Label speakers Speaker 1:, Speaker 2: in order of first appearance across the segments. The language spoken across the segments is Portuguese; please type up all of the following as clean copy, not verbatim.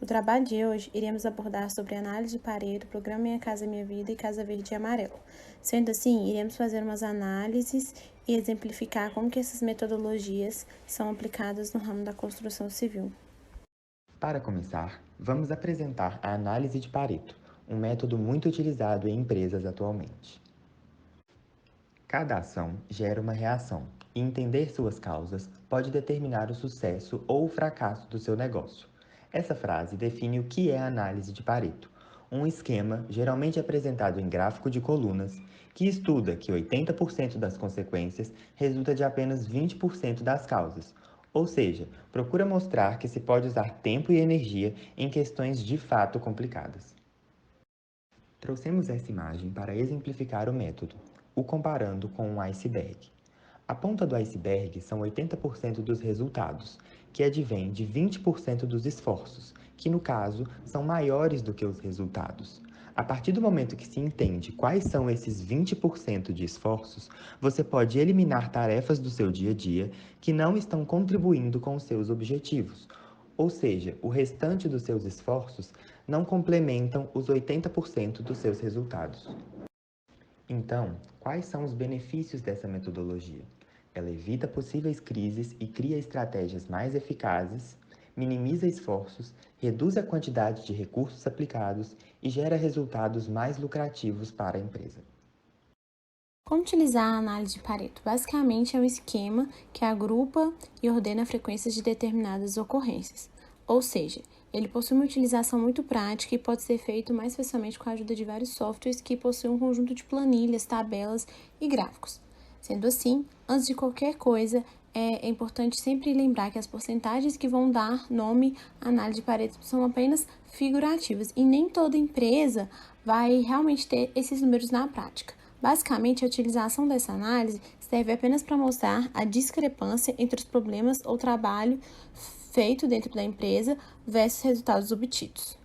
Speaker 1: No trabalho de hoje, iremos abordar sobre análise de Pareto, Programa Minha Casa Minha Vida e Casa Verde e Amarelo. Sendo assim, iremos fazer umas análises e exemplificar como que essas metodologias são aplicadas no ramo da construção civil.
Speaker 2: Para começar, vamos apresentar a análise de Pareto, um método muito utilizado em empresas atualmente. Cada ação gera uma reação, e entender suas causas pode determinar o sucesso ou o fracasso do seu negócio. Essa frase define o que é a análise de Pareto, um esquema geralmente apresentado em gráfico de colunas, que estuda que 80% das consequências resulta de apenas 20% das causas, ou seja, procura mostrar que se pode usar tempo e energia em questões de fato complicadas. Trouxemos essa imagem para exemplificar o método, o comparando com um iceberg. A ponta do iceberg são 80% dos resultados, que advém de 20% dos esforços, que no caso são maiores do que os resultados. A partir do momento que se entende quais são esses 20% de esforços, você pode eliminar tarefas do seu dia a dia que não estão contribuindo com os seus objetivos, ou seja, o restante dos seus esforços não complementam os 80% dos seus resultados. Então, quais são os benefícios dessa metodologia? Ela evita possíveis crises e cria estratégias mais eficazes, minimiza esforços, reduz a quantidade de recursos aplicados e gera resultados mais lucrativos para a empresa.
Speaker 1: Como utilizar a análise de Pareto? Basicamente, é um esquema que agrupa e ordena frequências de determinadas ocorrências. Ou seja, ele possui uma utilização muito prática e pode ser feito mais facilmente com a ajuda de vários softwares que possuem um conjunto de planilhas, tabelas e gráficos. Sendo assim, antes de qualquer coisa, é importante sempre lembrar que as porcentagens que vão dar nome à análise de Pareto são apenas figurativas e nem toda empresa vai realmente ter esses números na prática. Basicamente, a utilização dessa análise serve apenas para mostrar a discrepância entre os problemas ou trabalho feito dentro da empresa versus resultados obtidos.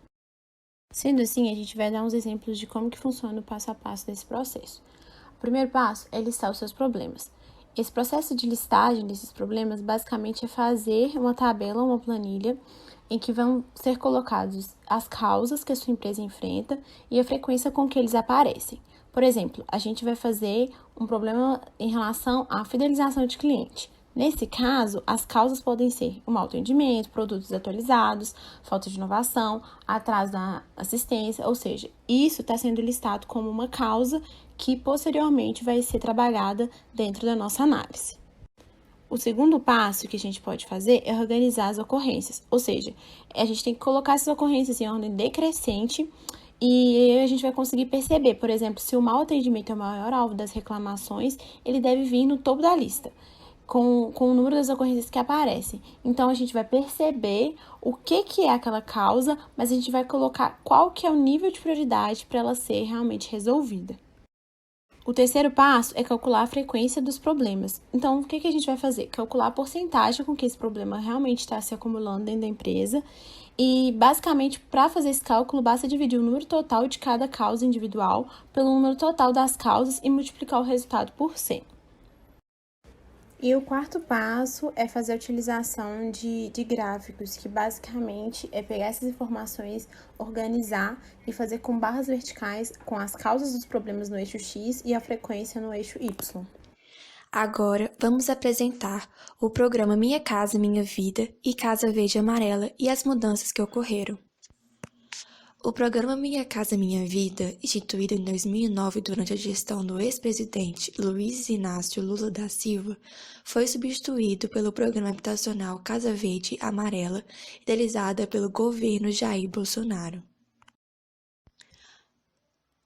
Speaker 1: Sendo assim, a gente vai dar uns exemplos de como que funciona o passo a passo desse processo. O primeiro passo é listar os seus problemas. Esse processo de listagem desses problemas basicamente é fazer uma tabela, uma planilha, em que vão ser colocadas as causas que a sua empresa enfrenta e a frequência com que eles aparecem. Por exemplo, a gente vai fazer um problema em relação à fidelização de cliente. Nesse caso, as causas podem ser o mau atendimento, produtos desatualizados, falta de inovação, atraso da assistência, ou seja, isso está sendo listado como uma causa que posteriormente vai ser trabalhada dentro da nossa análise. O segundo passo que a gente pode fazer é organizar as ocorrências, ou seja, a gente tem que colocar essas ocorrências em ordem decrescente e a gente vai conseguir perceber, por exemplo, se o mau atendimento é o maior alvo das reclamações, ele deve vir no topo da lista, com o número das ocorrências que aparecem. Então, a gente vai perceber o que é aquela causa, mas a gente vai colocar qual que é o nível de prioridade para ela ser realmente resolvida. O terceiro passo é calcular a frequência dos problemas. Então, o que a gente vai fazer? Calcular a porcentagem com que esse problema realmente está se acumulando dentro da empresa. E, basicamente, para fazer esse cálculo, basta dividir o número total de cada causa individual pelo número total das causas e multiplicar o resultado por 100. E o quarto passo é fazer a utilização de gráficos, que basicamente é pegar essas informações, organizar e fazer com barras verticais com as causas dos problemas no eixo X e a frequência no eixo Y.
Speaker 3: Agora, vamos apresentar o programa Minha Casa Minha Vida e Casa Verde e Amarela e as mudanças que ocorreram. O programa Minha Casa Minha Vida, instituído em 2009 durante a gestão do ex-presidente Luiz Inácio Lula da Silva, foi substituído pelo programa habitacional Casa Verde e Amarela, idealizada pelo governo Jair Bolsonaro.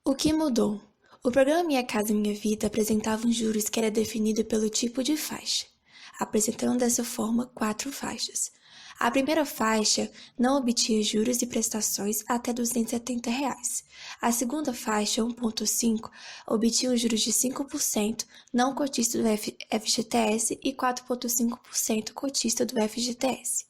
Speaker 3: O que mudou? O programa Minha Casa Minha Vida apresentava um juros que era definido pelo tipo de faixa, apresentando dessa forma 4 faixas. A primeira faixa não obtinha juros e prestações até R$ 270. A segunda faixa, 1.5, obtinha os juros de 5% não cotista do FGTS e 4.5% cotista do FGTS.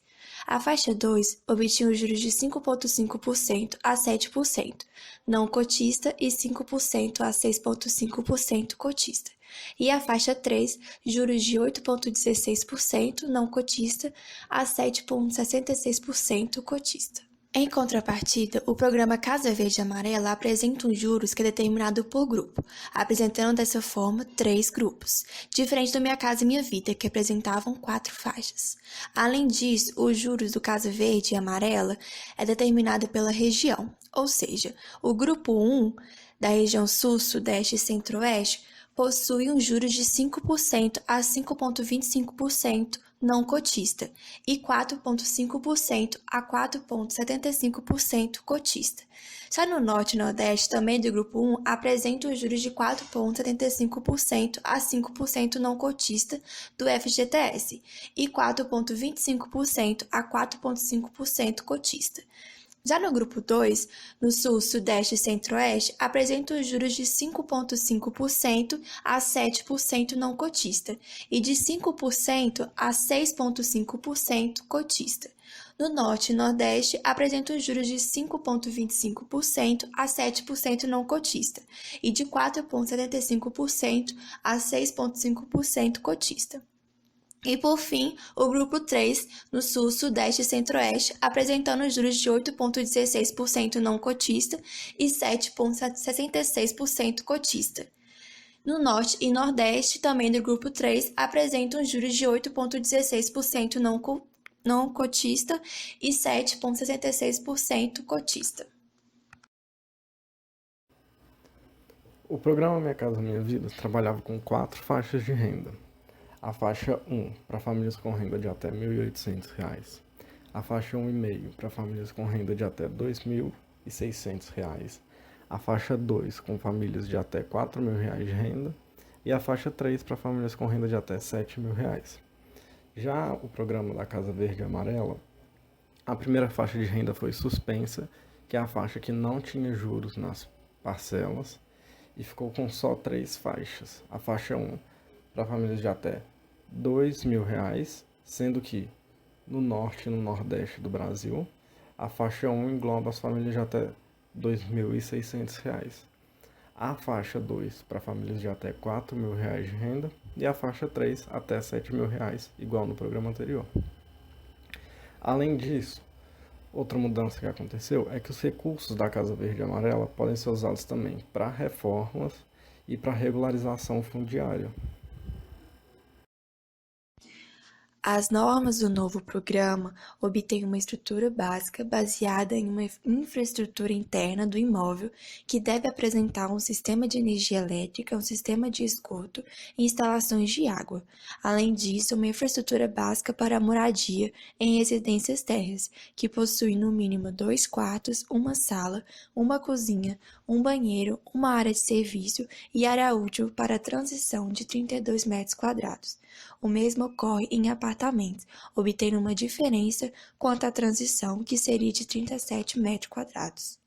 Speaker 3: A faixa 2 obtinha os juros de 5.5% a 7%, não cotista, e 5% a 6.5% cotista. E a faixa 3, juros de 8.16% não cotista a 7.66% cotista. Em contrapartida, o programa Casa Verde e Amarela apresenta os juros que é determinado por grupo, apresentando dessa forma 3 grupos, diferente do Minha Casa Minha Vida, que apresentavam 4 faixas. Além disso, os juros do Casa Verde e Amarela é determinado pela região, ou seja, o grupo 1 da região Sul, Sudeste e Centro-Oeste possui um juros de 5% a 5,25% não cotista e 4,5% a 4,75% cotista. Já no Norte e Nordeste, também do Grupo 1, apresenta os juros de 4,75% a 5% não cotista do FGTS e 4,25% a 4,5% cotista. Já no grupo 2, no Sul, Sudeste e Centro-Oeste, apresenta os juros de 5,5% a 7% não cotista e de 5% a 6,5% cotista. No Norte e Nordeste, apresenta os juros de 5,25% a 7% não cotista e de 4,75% a 6,5% cotista. E, por fim, o grupo 3, no Sul, Sudeste e Centro-Oeste, apresentando juros de 8,16% não cotista e 7,66% cotista. No Norte e Nordeste, também do grupo 3, apresentam juros de 8,16% não cotista e 7,66% cotista.
Speaker 4: O programa Minha Casa Minha Vida trabalhava com 4 faixas de renda. A faixa 1 para famílias com renda de até R$ 1.800, a faixa 1,5 para famílias com renda de até R$ 2.600, a faixa 2 com famílias de até R$ 4.000 de renda e a faixa 3 para famílias com renda de até R$ 7.000. Já o programa da Casa Verde e Amarela, a primeira faixa de renda foi suspensa, que é a faixa que não tinha juros nas parcelas, e ficou com só 3 faixas. A faixa 1 para famílias de até R$ 2.000, sendo que no Norte e no Nordeste do Brasil, a faixa 1 engloba as famílias de até R$ 2.600. A faixa 2 para famílias de até R$ 4.000 de renda e a faixa 3 até R$ 7.000, igual no programa anterior. Além disso, outra mudança que aconteceu é que os recursos da Casa Verde e Amarela podem ser usados também para reformas e para regularização fundiária.
Speaker 3: As normas do novo programa obtêm uma estrutura básica baseada em uma infraestrutura interna do imóvel que deve apresentar um sistema de energia elétrica, um sistema de esgoto e instalações de água. Além disso, uma infraestrutura básica para a moradia em residências térreas, que possui no mínimo 2 quartos, uma sala, uma cozinha, um banheiro, uma área de serviço e área útil para a transição de 32 metros quadrados. O mesmo ocorre em apartamentos, obtendo uma diferença quanto à transição, que seria de 37 metros quadrados.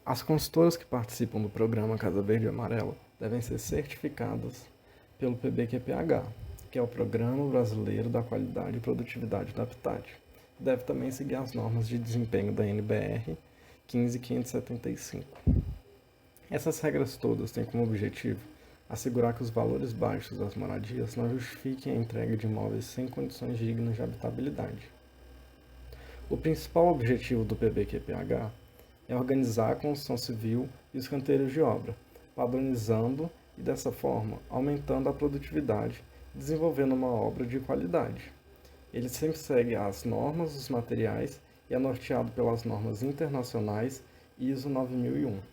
Speaker 4: As consultoras que participam do programa Casa Verde e Amarela devem ser certificadas pelo PBQPH, que é o Programa Brasileiro da Qualidade e Produtividade do Habitat. Deve também seguir as normas de desempenho da NBR 15575. Essas regras todas têm como objetivo assegurar que os valores baixos das moradias não justifiquem a entrega de imóveis sem condições dignas de habitabilidade. O principal objetivo do PBQPH é organizar a construção civil e os canteiros de obra, padronizando e, dessa forma, aumentando a produtividade e desenvolvendo uma obra de qualidade. Ele sempre segue as normas dos materiais e é norteado pelas normas internacionais ISO 9001.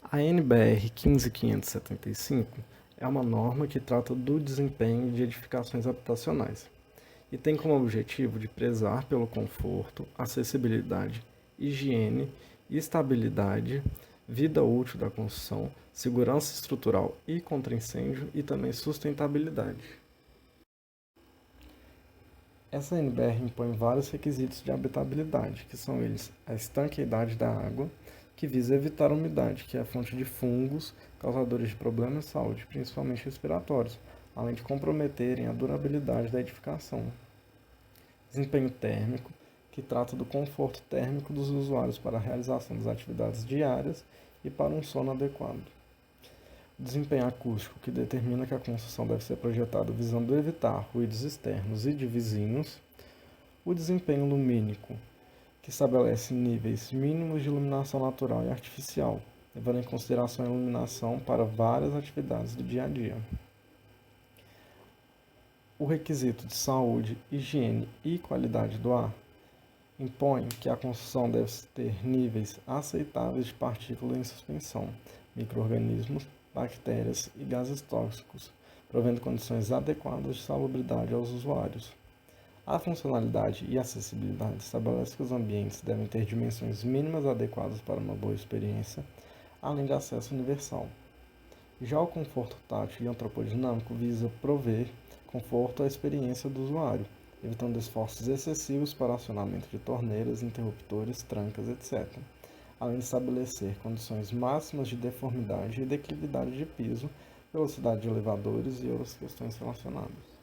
Speaker 4: A NBR 15575 é uma norma que trata do desempenho de edificações habitacionais e tem como objetivo de prezar pelo conforto, acessibilidade, higiene, estabilidade, vida útil da construção, segurança estrutural e contra incêndio e também sustentabilidade. Essa NBR impõe vários requisitos de habitabilidade, que são eles: a estanqueidade da água, que visa evitar a umidade, que é a fonte de fungos causadores de problemas de saúde, principalmente respiratórios, além de comprometerem a durabilidade da edificação. Desempenho térmico, que trata do conforto térmico dos usuários para a realização das atividades diárias e para um sono adequado. Desempenho acústico, que determina que a construção deve ser projetada visando evitar ruídos externos e de vizinhos. O desempenho lumínico, que estabelece níveis mínimos de iluminação natural e artificial, levando em consideração a iluminação para várias atividades do dia a dia. O requisito de saúde, higiene e qualidade do ar impõe que a construção deve ter níveis aceitáveis de partículas em suspensão, micro-organismos, bactérias e gases tóxicos, provendo condições adequadas de salubridade aos usuários. A funcionalidade e acessibilidade estabelece que os ambientes devem ter dimensões mínimas adequadas para uma boa experiência, além de acesso universal. Já o conforto tátil e antropodinâmico visa prover conforto à experiência do usuário, evitando esforços excessivos para acionamento de torneiras, interruptores, trancas, etc., além de estabelecer condições máximas de deformidade e declividade de piso, velocidade de elevadores e outras questões relacionadas.